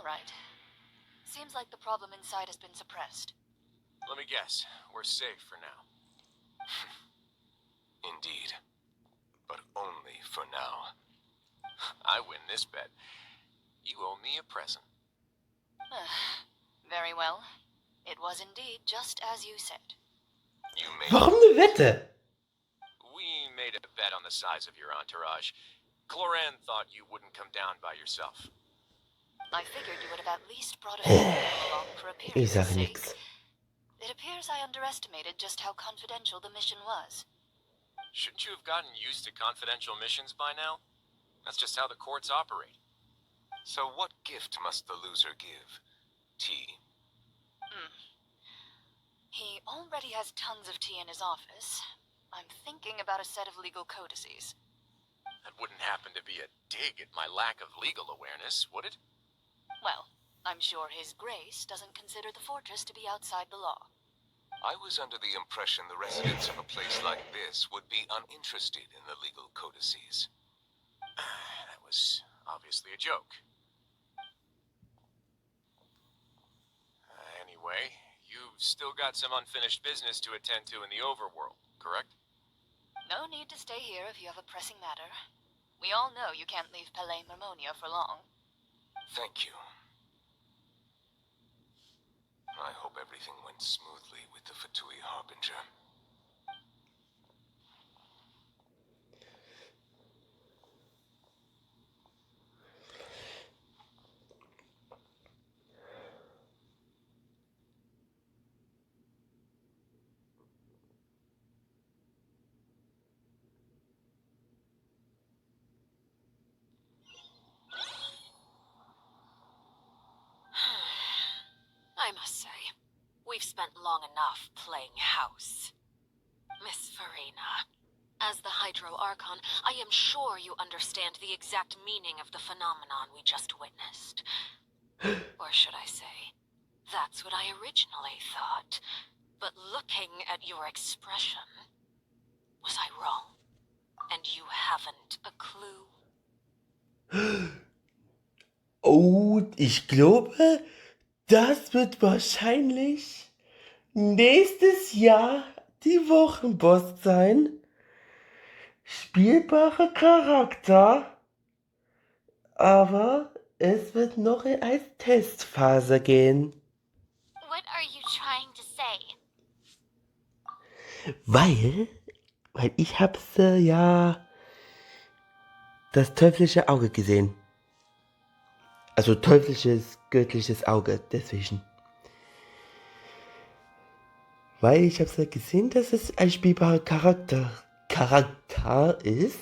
All right. Seems like the problem inside has been suppressed. Let me guess. We're safe for now. Indeed. But only for now. I win this bet. You owe me a present. Very well. It was indeed just as you said. You made Warum eine Wette? We made a bet on the size of your entourage. Cloran thought you wouldn't come down by yourself. I figured you would have at least brought a few along for Ich appearance's sage sake. nix. It appears I underestimated just how confidential the mission was. Shouldn't you have gotten used to confidential missions by now? That's just how the courts operate. So what gift must the loser give? Tea? He already has tons of tea in his office. I'm thinking about a set of legal codices. That wouldn't happen to be a dig at my lack of legal awareness, would it? Well, I'm sure His Grace doesn't consider the fortress to be outside the law. I was under the impression the residents of a place like this would be uninterested in the legal codices. That was obviously a joke. Anyway, you've still got some unfinished business to attend to in the overworld, correct? No need to stay here if you have a pressing matter. We all know you can't leave Palais Mermonia for long. Thank you. I hope everything went smoothly with the Fatui Harbinger. I must say, we've spent long enough playing house. Miss Farina, as the Hydro Archon, I am sure you understand the exact meaning of the phenomenon we just witnessed. Or should I say, that's what I originally thought. But looking at your expression, was I wrong? And you haven't a clue? Oh, ich glaube, das wird wahrscheinlich nächstes Jahr die Wochenboss sein. Spielbarer Charakter, aber es wird noch als Testphase gehen. What are you trying to say? Weil ich hab's ja das teuflische Auge gesehen. Also teuflisches, göttliches Auge, deswegen. Weil ich hab's ja gesehen, dass es ein spielbarer Charakter ist.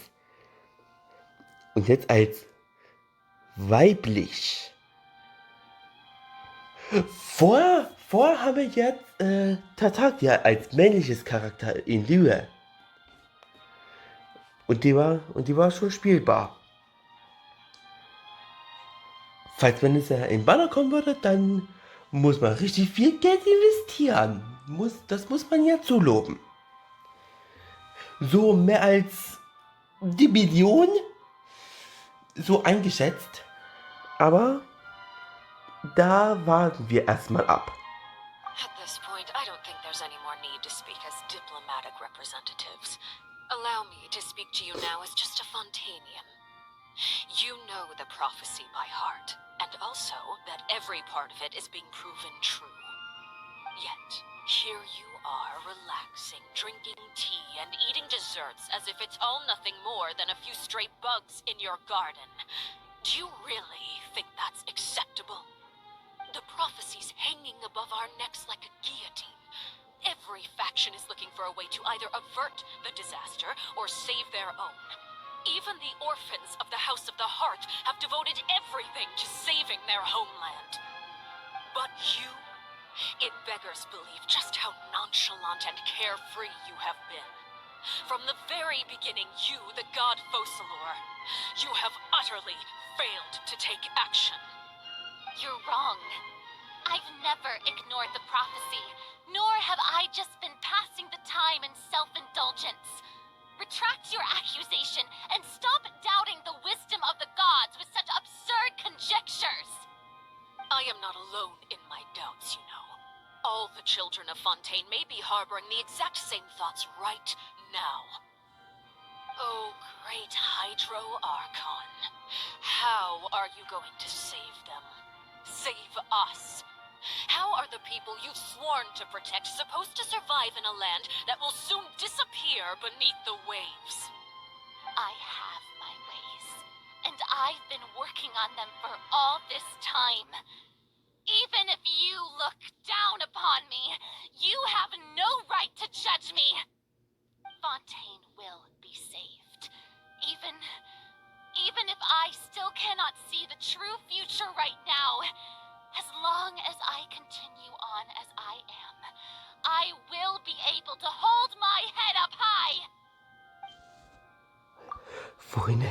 Und jetzt als weiblich. Vorher haben wir jetzt Tatakia als männliches Charakter in Lühe. Und die war schon spielbar. Falls wenn es ja in Banner kommen würde, dann muss man richtig viel Geld investieren. Das muss man ja zuloben. So mehr als die Million, so eingeschätzt. Aber da warten wir erstmal ab. At this point, I don't think there's any more need to speak as diplomatic representatives. Allow me to speak to you now as just a Fontanian. You know the prophecy by heart, and also that every part of it is being proven true. Yet, here you are relaxing, drinking tea, and eating desserts as if it's all nothing more than a few stray bugs in your garden. Do you really think that's acceptable? The prophecy's hanging above our necks like a guillotine. Every faction is looking for a way to either avert the disaster or save their own. Even the orphans of the House of the Heart have devoted everything to saving their homeland. But you, it beggars belief just how nonchalant and carefree you have been. From the very beginning, you, the god Focalor, you have utterly failed to take action. You're wrong. I've never ignored the prophecy, nor have I just been passing the time in self-indulgence. Retract your accusation and stop doubting the wisdom of the gods with such absurd conjectures. I am not alone in my doubts, you know. All the children of Fontaine may be harboring the exact same thoughts right now. Oh, great HYDRO-Archon. How are you going to save them? Save us? How are the people you've sworn to protect supposed to survive in a land that will soon disappear beneath the waves? I have my ways, and I've been working on them for all this time. Even if you look down upon me, you have no right to judge me. Fontaine will be saved. Even if I still cannot see the true future right now, as long as I continue on as I am, I will be able to hold my head up high. Vorhin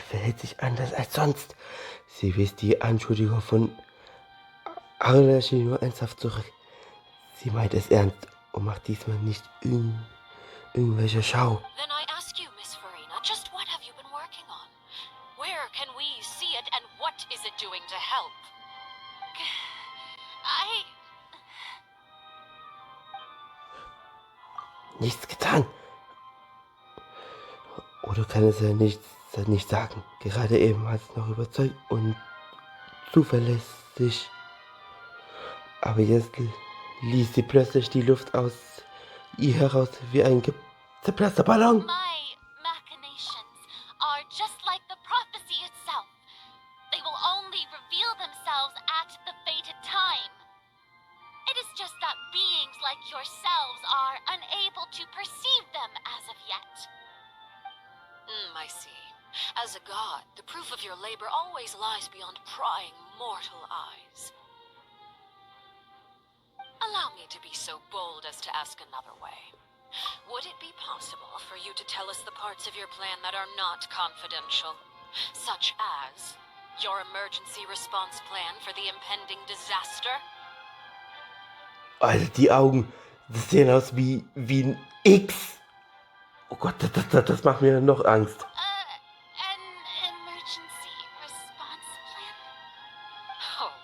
verhält sich anders als sonst. Sie wies die Anschuldigung von HYDRO-DRACHE nur ernsthaft zurück. Sie meint es ernst und macht diesmal nicht irgendwelche Schau. Then I ask you, Miss Farina, just what have you been working on? Where can we see it, and what is it doing to help? Nichts getan. Oder kann es ja nicht sagen. Gerade eben war es noch überzeugt und zuverlässig. Aber jetzt ließ sie plötzlich die Luft aus ihr heraus wie ein zerplatzter Ballon. My machinations are just like the prophecy itself. They will only reveal themselves at the fated time. It is just that beings like yourselves are unable to perceive them as of yet. I see. As a god, the proof of your labor always lies beyond prying mortal eyes. Allow me to be so bold as to ask another way. Would it be possible for you to tell us the parts of your plan that are not confidential? Such as your emergency response plan for the impending disaster? Also die Augen, das sehen aus wie ein X. Oh Gott, das macht mir noch Angst. An emergency response plan? Oh,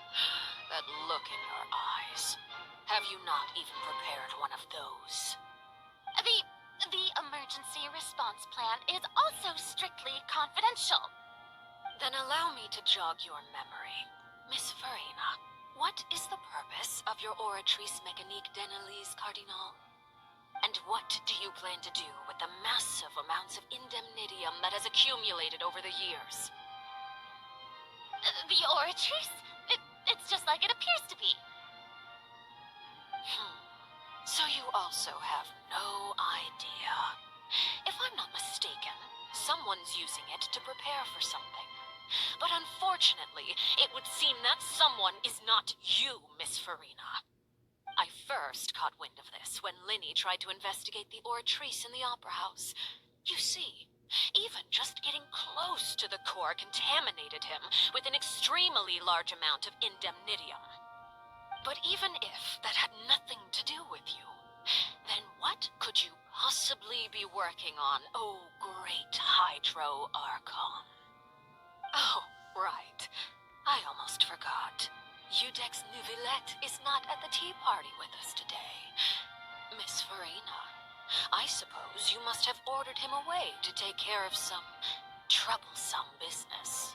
that look in your eyes. Have you not even prepared one of those? The emergency response plan is also strictly confidential. Then allow me to jog your memory. Miss Farina, what is the purpose of your oratrice mécanique d'analyse cardinal? And what do you plan to do with the massive amounts of indemnitium that has accumulated over the years? The oratrice? It's just like it appears to be. So you also have no idea. If I'm not mistaken, someone's using it to prepare for something. But unfortunately, it would seem that someone is not you, Miss Farina. I first caught wind of this when Linny tried to investigate the oratrice in the opera house. You see, even just getting close to the core contaminated him with an extremely large amount of indemnitium. But even if that had nothing to do with you, then what could you possibly be working on, oh great HYDRO-Archon? Oh, right. I almost forgot. Udex Neuvillette is not at the tea party with us today. Miss Farina, I suppose you must have ordered him away to take care of some troublesome business.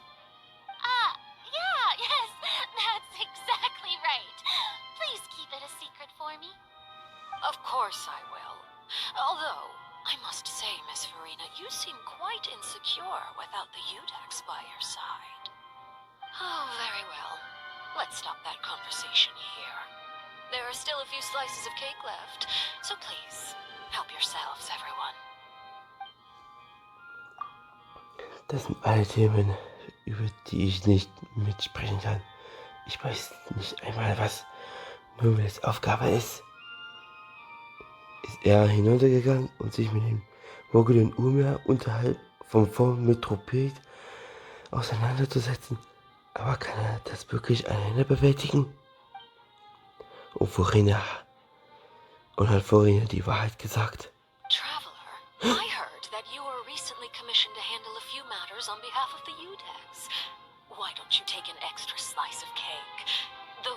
Yes, that's exactly right. Please keep it a secret for me. Of course I will. Although, I must say, Miss Farina, you seem quite insecure without the Udex by your side. Oh, very well. Let's stop that conversation here. There are still a few slices of cake left, so please, help yourselves, everyone. Das sind alle Themen, über die ich nicht mitsprechen kann. Ich weiß nicht einmal, was Murmels Aufgabe ist. Ist er hinuntergegangen, um sich mit dem mogilen Urmeer unterhalb vom Vormetroped auseinanderzusetzen? Aber kann er das wirklich alleine bewältigen? Und hat Farina die Wahrheit gesagt? Traveler, I heard that you were recently commissioned to handle a few matters on behalf of the Udex. Why don't you take an extra slice of cake? The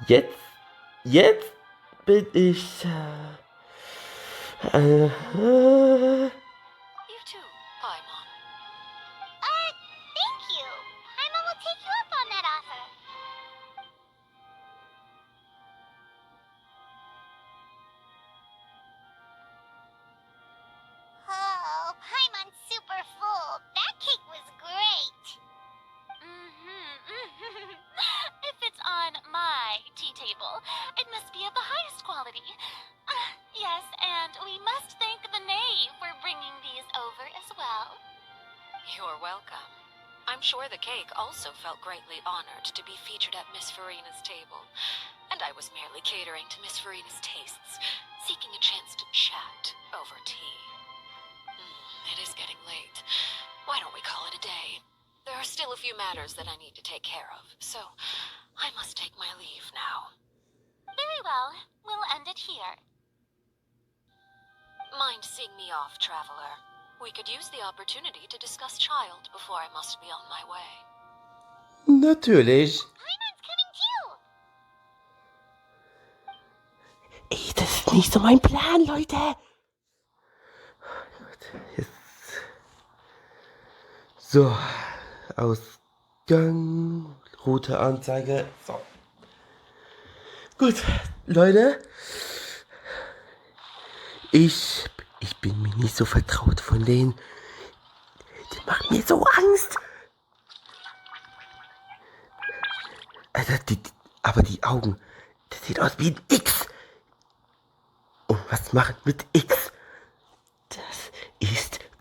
Jetzt bin ich. You too, Paimon. Thank you. Paimon will take you up on that offer. Oh, Paimon's super full. That cake was great. If it's on my tea table, it must be of the highest quality. Yes, and we must thank the knave for bringing these over as well. You're welcome. I'm sure the cake also felt greatly honored to be featured at Miss Farina's table. And I was merely catering to Miss Farina's tastes, seeking a chance to chat over tea. It is getting late. Why don't we call it a day? There are still a few matters that I need to take care of, so I must take my leave now. Very well. We'll end it here. Mind seeing me off, traveler? We could use the opportunity to discuss Child before I must be on my way. Natürlich. Paimon's coming too. Ey, das ist nicht so mein Plan, Leute. Jetzt. So, Ausgang, rote Anzeige. So. Gut, Leute. Ich bin mir nicht so vertraut von denen. Die machen mir so Angst. Alter, aber die Augen, das sieht aus wie ein X. Und was machen mit X?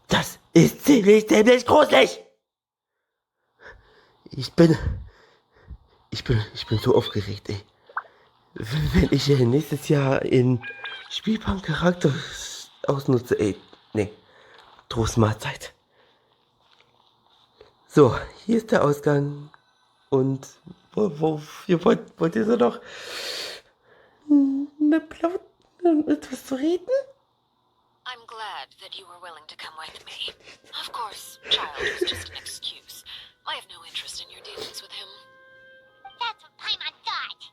Das ist ziemlich gruselig. Ich bin so aufgeregt, ey. Wenn ich nächstes Jahr in Spielplan-Charakter ausnutze, ey. Nee. Trost Mahlzeit. So, hier ist der Ausgang. Und ihr wollt ihr so noch etwas zu reden? I'm glad that you were willing to come with me. Of course, Child was just an excuse. I have no interest in your dealings with him. That's what Paimon thought.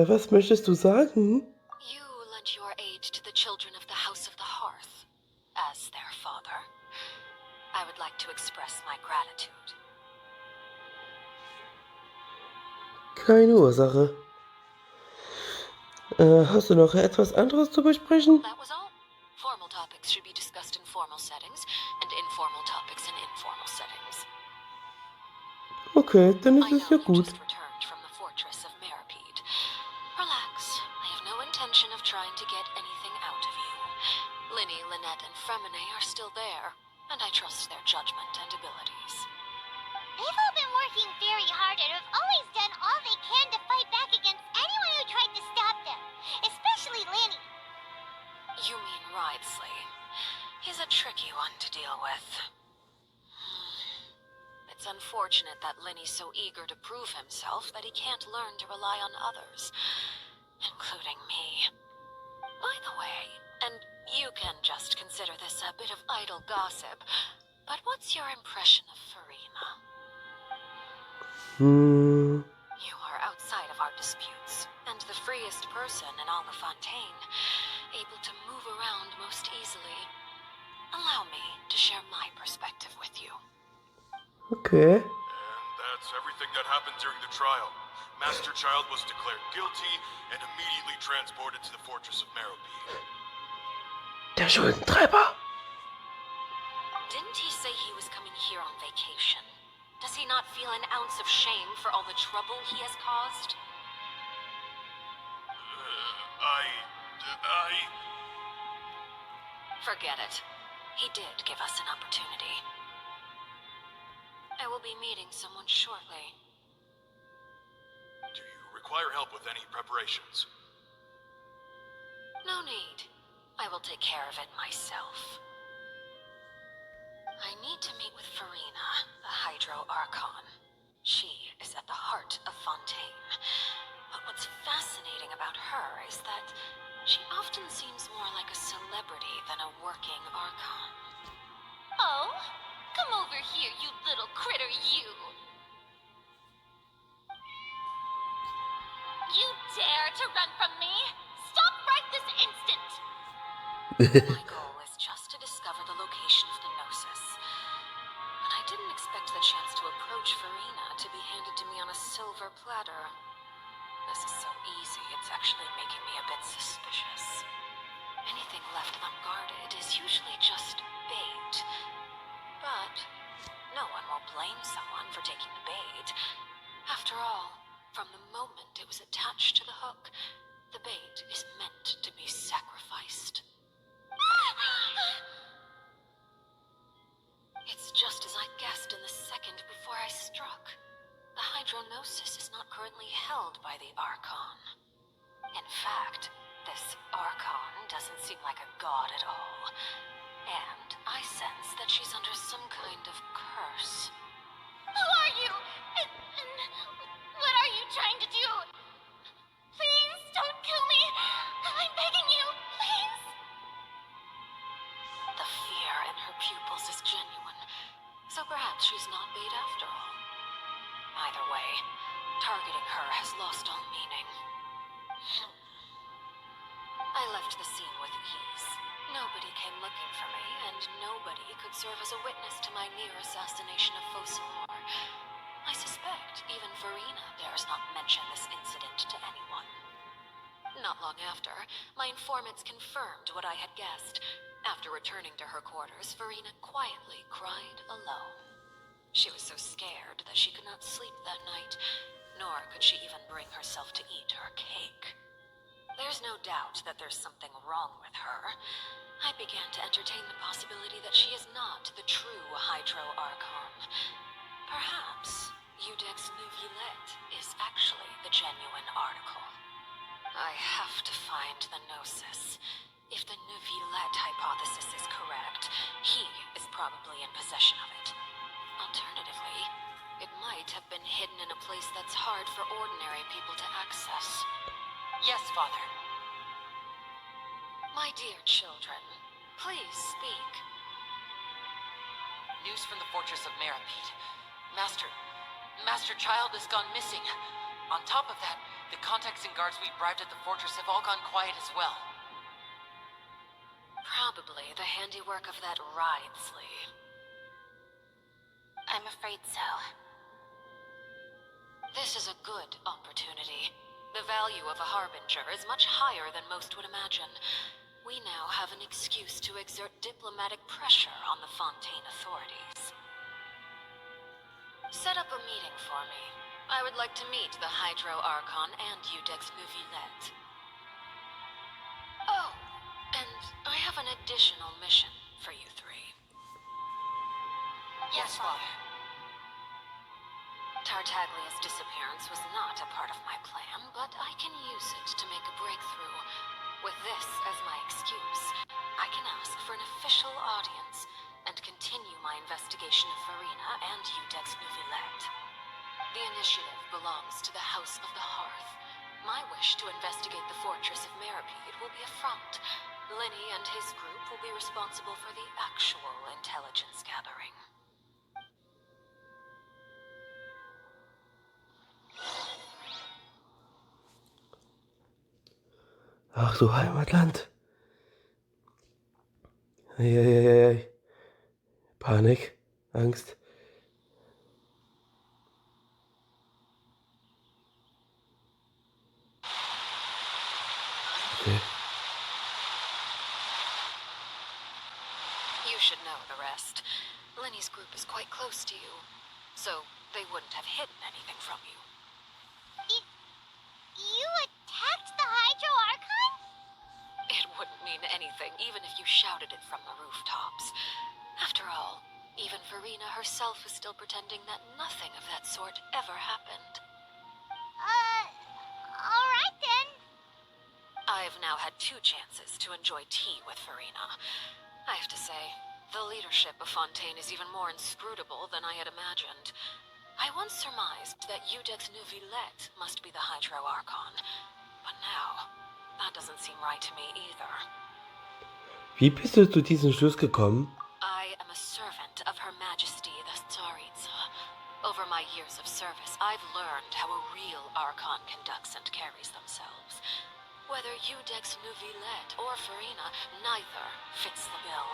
Was möchtest du sagen? You lent your aid to the children of the House of the Hearth. As their father, I would like to express my gratitude. Keine Ursache. Hast du noch etwas anderes zu besprechen? That was all. Formal topics should be discussed in formal settings, and informal topics in informal settings. Okay, dann I ist know es ja you gut. just returned from the fortress of Meripede. Relax. I have no intention of trying to get anything out of you. Linny, Lynette, and Fremine are still there, and I trust their judgment and abilities. They've all been working very hard and have always done all they can to fight back against anyone who tried to stop them, especially Lanny. You mean Wriothesley. He's a tricky one to deal with. It's unfortunate that Linny's so eager to prove himself that he can't learn to rely on others, including me. By the way, and you can just consider this a bit of idle gossip, but what's your impression of Farina? You are outside of our disputes, and the freest person in all the Fontaine, able to move around most easily. Allow me to share my perspective with you. Okay. And that's everything that happened during the trial. Master Child was declared guilty and immediately transported to the fortress of Meripede. Der Schuldentreiber. Didn't he say he was coming here on vacation? Does he not feel an ounce of shame for all the trouble he has caused? Forget it. He did give us an opportunity. I will be meeting someone shortly. Do you require help with any preparations? No need. I will take care of it myself. I need to meet with Farina, the HYDRO-Archon. She is at the heart of Fontaine. But what's fascinating about her is that she often seems more like a celebrity than a working Archon. Oh, come over here, you little critter, you. to run from me. Stop right this instant. My goal is just to discover the location of the Gnosis. But I didn't expect the chance to approach Farina to be handed to me on a silver platter. This is so easy, it's actually making me a bit suspicious. Anything left unguarded is usually just bait. But no one will blame someone for taking the bait. After all, from the moment it was attached to the hook, the bait is meant to be sacrificed. It's just as I guessed in the second before I struck. The HYDRO-Gnosis is not currently held by the Archon. In fact, this Archon doesn't seem like a god at all. And I sense that she's under some kind of curse. Who are you? And what are you trying to do? Please don't kill me. I'm begging you, please. The fear in her pupils is genuine, so perhaps she's not bait after all. Either way, targeting her has lost all meaning. I left the scene with ease. Nobody came looking for me, and nobody could serve as a witness to my near assassination of Focalor. I suspect even Farina dares not mention this incident to anyone. Not long after, my informants confirmed what I had guessed. After returning to her quarters, Farina quietly cried alone. She was so scared that she could not sleep that night, nor could she even bring herself to eat her cake. There's no doubt that there's something wrong with her. I began to entertain the possibility that she is not the true Hydro-Archon. Perhaps Iudex Neuvillette is actually the genuine article. I have to find the Gnosis. If the Neuvillette hypothesis is correct, he is probably in possession of it. Alternatively, it might have been hidden in a place that's hard for ordinary people to access. Yes, Father. My dear children, please speak. News from the fortress of Meripede. Master Child has gone missing. On top of that, the contacts and guards we bribed at the fortress have all gone quiet as well. Probably the handiwork of that Ridesley. I'm afraid so. This is a good opportunity. The value of a harbinger is much higher than most would imagine. We now have an excuse to exert diplomatic pressure on the Fontaine authorities. Set up a meeting for me. I would like to meet the Hydro-Archon and Iudex Neuvillette. Oh, and I have an additional mission for you three. Yes, Father. Tartaglia's disappearance was not a part of my plan, but I can use it to make a breakthrough. With this as my excuse, I can ask for an official audience and continue my investigation of Farina and Iudex Neuvillette. The initiative belongs to the House of the Hearth. My wish to investigate the fortress of Meripede will be a front. Linny and his group will be responsible for the actual intelligence gathering. Ach du Heimatland. Eieiei. Panik, Angst. Okay. You should know the rest. Linny's group is quite close to you, so they wouldn't have hidden anything from you. You attacked the Hydro-Archon? It wouldn't mean anything, even if you shouted it from the rooftops. After all, even Farina herself is still pretending that nothing of that sort ever happened. Alright then. I've now had 2 chances to enjoy tea with Farina. I have to say, the leadership of Fontaine is even more inscrutable than I had imagined. I once surmised that Iudex Neuvillette must be the Hydro-Archon, but now, that doesn't seem right to me either. Wie bist du zu diesem Schluss gekommen? I am a servant of Her Majesty the Tsaritsa. Over my years of service, I've learned how a real Archon conducts and carries themselves. Whether Eudex Neuvillette or Farina, neither fits the bill.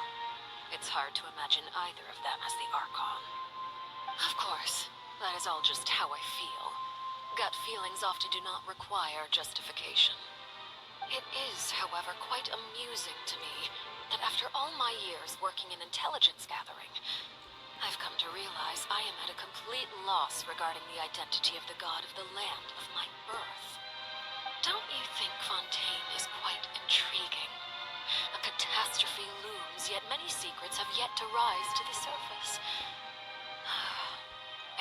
It's hard to imagine either of them as the Archon. Of course, that is all just how I feel. Gut feelings often do not require justification. It is, however, quite amusing to me that after all my years working in intelligence gathering, I've come to realize I am at a complete loss regarding the identity of the god of the land of my birth. Don't you think Fontaine is quite intriguing? A catastrophe looms, yet many secrets have yet to rise to the surface.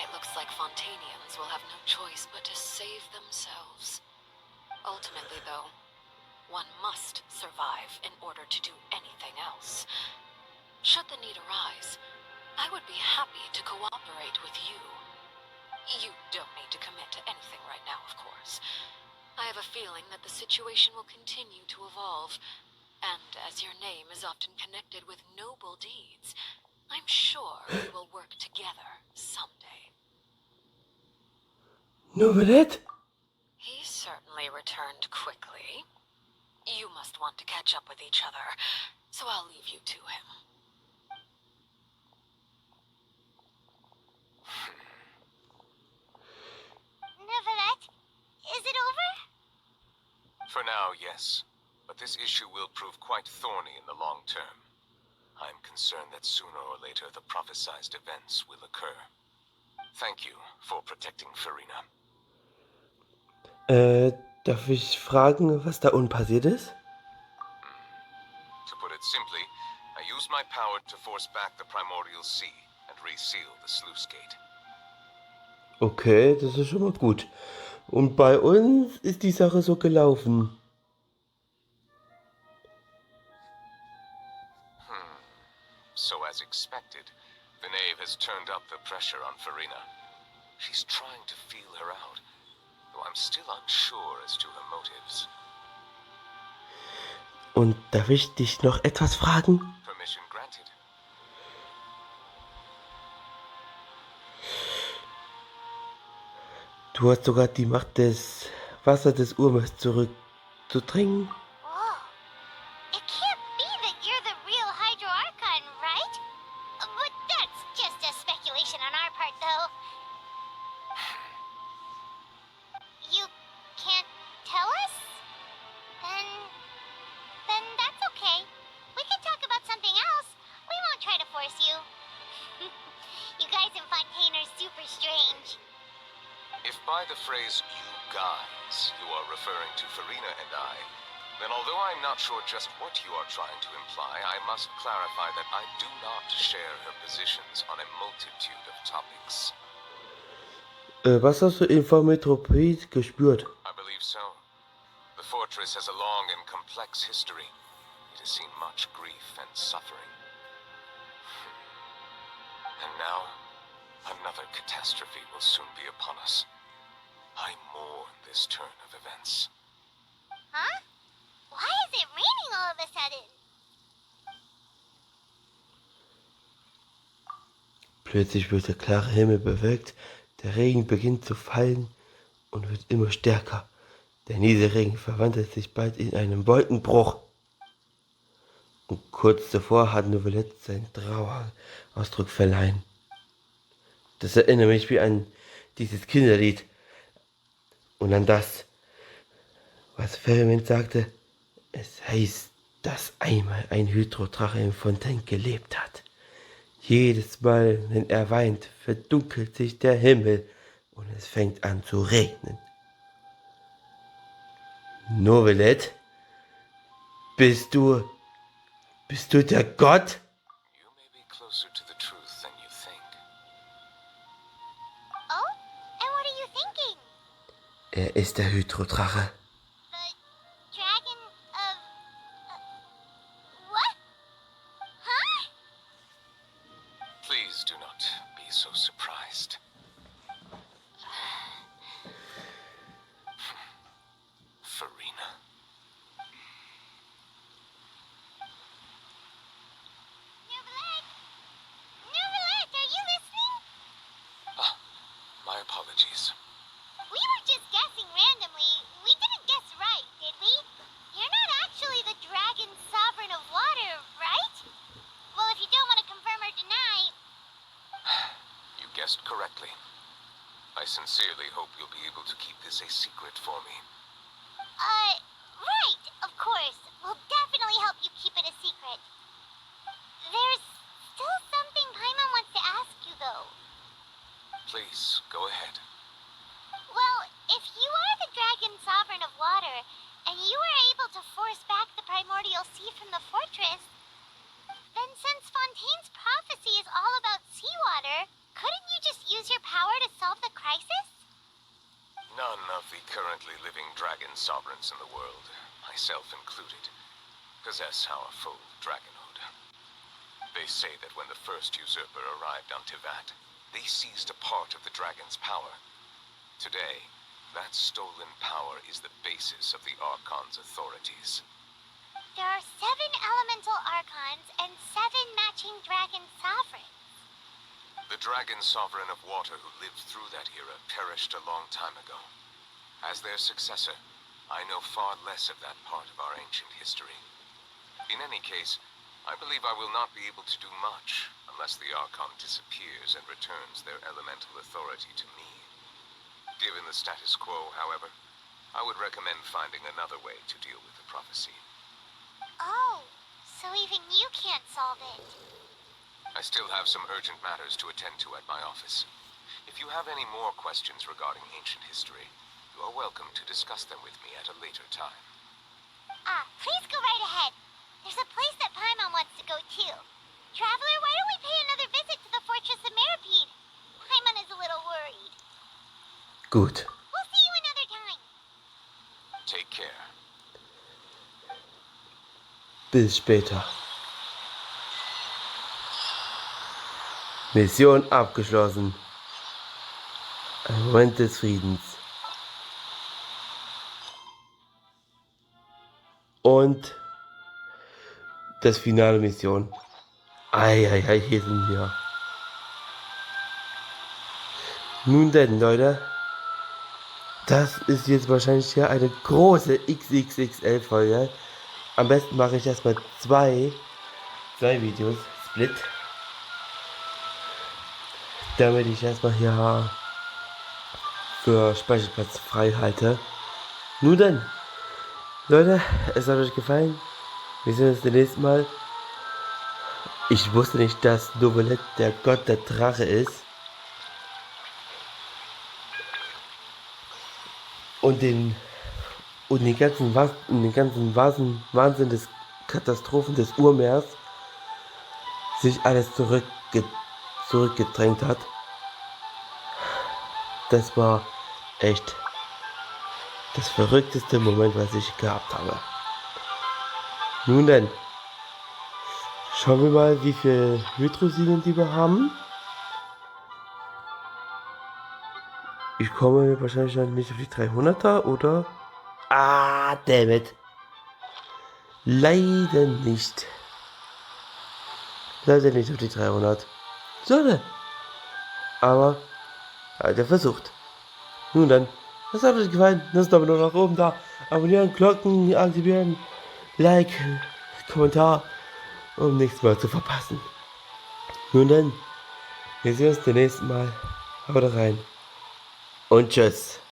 It looks like Fontainians will have no choice but to save themselves. Ultimately, though, one must survive in order to do anything else. Should the need arise, I would be happy to cooperate with you. You don't need to commit to anything right now, of course. I have a feeling that the situation will continue to evolve, and as your name is often connected with noble deeds, I'm sure we will work together someday. Novelette? He certainly returned quickly. You must want to catch up with each other, so I'll leave you to him. Neuvillette, is it over? For now, yes. But this issue will prove quite thorny in the long term. I'm concerned that sooner or later the prophesized events will occur. Thank you for protecting Farina. Darf ich fragen, was da unten passiert ist? To put it simply, I used my power to force back the primordial sea and reseal the sluice gate. Okay, das ist schon mal gut. Und bei uns ist die Sache so gelaufen. So as expected, the knave has turned up the pressure on Farina. She's trying to feel her out, though I'm still unsure as to her motives. Und darf ich dich noch etwas fragen? Permission granted. Du hast sogar die Macht des Wasser des Urmes zurückzudrängen. Whoa. It can't be that you're the real Hydro-Archon, right? But that's just a speculation on our part, though. You can't tell us? Then that's okay. We can talk about something else. We won't try to force you. You guys in Fontaine are super strange. If by the phrase you guys you are referring to Farina and I, then although I'm not sure just what you are trying to imply, I must clarify that I do not share her positions on a multitude of topics. Was hast du in Metropol gespürt? I believe so. The fortress has a long and complex history. It has seen much grief and suffering. And now, another catastrophe will soon be upon us. I mourn this turn of events. Huh? Why is it raining all of a sudden? Plötzlich wird der klare Himmel bewölkt, der Regen beginnt zu fallen und wird immer stärker. Der Nieselregen verwandelt sich bald in einen Wolkenbruch. Und kurz zuvor hat Novelette seinen Trauerausdruck verleihen. Das erinnert mich wie an dieses Kinderlied und an das, was Ferryman sagte. Es heißt, dass einmal ein HYDRO-Drache in Fontaine gelebt hat. Jedes Mal, wenn er weint, verdunkelt sich der Himmel und es fängt an zu regnen. Novelette, bist du der Gott? You may be closer to the truth than you think. Oh? And what are you thinking? Er ist der HYDRO-Drache. The dragon of... what? Huh? Please do not be so surprised. Farina. Neuvillette! Neuvillette, are you listening? guessed correctly. I sincerely hope you'll be able to keep this a secret for me. Right, of course. We'll definitely help you keep it a secret. There's still something Paimon wants to ask you, though. Please, go ahead. Well, if you are the Dragon Sovereign of Water, and you were able to force back the primordial sea from the fortress, then since Fontaine's prophecy is all about seawater, couldn't you just use your power to solve the crisis? None of the currently living dragon sovereigns in the world, myself included, possess our full dragonhood. They say that when the first usurper arrived on Tivat, they seized a part of the dragon's power. Today, that stolen power is the basis of the Archon's authorities. There are 7 elemental archons and 7 matching dragon sovereigns. The dragon sovereign of water who lived through that era perished a long time ago. As their successor, I know far less of that part of our ancient history. In any case, I believe I will not be able to do much unless the Archon disappears and returns their elemental authority to me. Given the status quo, however, I would recommend finding another way to deal with the prophecy. Oh, so even you can't solve it. I still have some urgent matters to attend to at my office. If you have any more questions regarding ancient history, you are welcome to discuss them with me at a later time. Please go right ahead. There's a place that Paimon wants to go too. Traveler, why don't we pay another visit to the Fortress of Meripede? Paimon is a little worried. Gut. We'll see you another time. Take care. Bis später. Mission abgeschlossen. Ein Moment des Friedens. Und das finale Mission. Eieiei, hier sind wir. Nun denn, Leute. Das ist jetzt wahrscheinlich ja eine große XXXL-Folge. Am besten mache ich erstmal zwei Videos, Split. Damit ich erstmal hier für Speicherplatz frei halte. Nun denn, Leute, es hat euch gefallen. Wir sehen uns das nächste Mal. Ich wusste nicht, dass Novelet der Gott der Drache ist. Und den ganzen Wahnsinn des Katastrophen des Urmeers sich alles zurückgedrängt hat. Das war echt das verrückteste Moment, was ich gehabt habe. Nun denn, schauen wir mal, wie viel Hydro-Siegel die wir haben. Ich komme wahrscheinlich nicht auf die 300er, oder? Dammit. Leider nicht. Leider nicht auf die 300. Schade. Aber, hat er versucht. Nun dann, was hat euch gefallen? Lasst aber nur nach oben da. Abonnieren, Glocken aktivieren, Like, Kommentar, um nichts mehr zu verpassen. Nun dann, wir sehen uns beim nächsten Mal. Haut rein. Und tschüss.